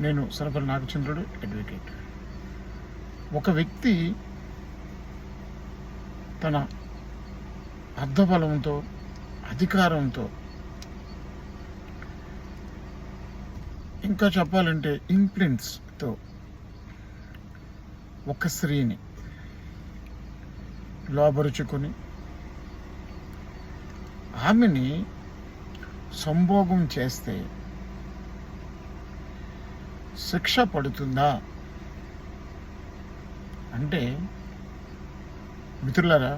నేను సనపల్లి నాగచంద్రుడు, అడ్వకేట్. ఒక వ్యక్తి తన అర్ధబలంతో, అధికారంతో, ఇంకా చెప్పాలంటే ఇన్ఫ్లుయెన్స్తో ఒక స్త్రీని లోబరుచుకొని ఆమెని సంభోగం చేస్తే శిక్ష పడుతుందా అంటే, మిత్రులారా,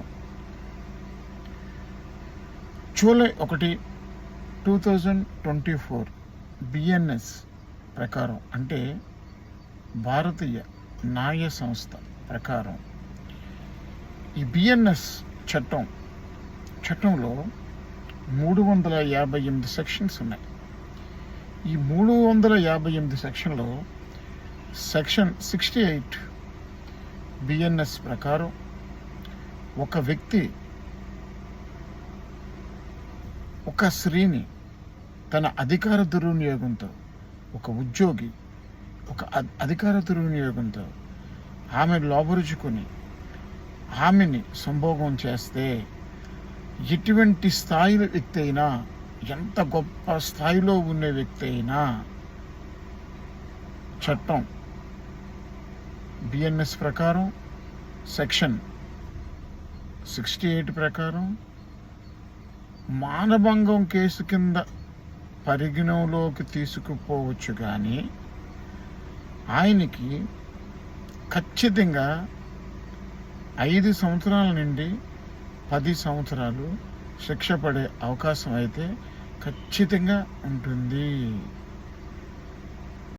జూలై 1, 2024 బిఎన్ఎస్ ప్రకారం, అంటే భారతీయ న్యాయ సంస్థ ప్రకారం, ఈ బిఎన్ఎస్ చట్టంలో 358 సెక్షన్స్ ఉన్నాయి. ఈ 358 సెక్షన్లో సెక్షన్ 68 బిఎన్ఎస్ ప్రకారం ఒక వ్యక్తి ఒక స్త్రీని తన అధికార దుర్వినియోగంతో, ఒక ఉద్యోగి ఒక అధికార దుర్వినియోగంతో ఆమె లోబరుచుకొని ఆమెని సంభోగం చేస్తే, ఎటువంటి స్థాయిలో వ్యక్తి అయినా, ఎంత గొప్ప స్థాయిలో ఉన్న వ్యక్తి అయినా, చట్టం బిఎన్ఎస్ ప్రకారం సెక్షన్ 68 ప్రకారం మానభంగం కేసు కింద పరిగణలోకి తీసుకుపోవచ్చు. కానీ ఆయనకి ఖచ్చితంగా 5 సంవత్సరాల నుండి 10 సంవత్సరాలు శిక్ష పడే అవకాశం అయితే ఖచ్చితంగా ఉంటుంది.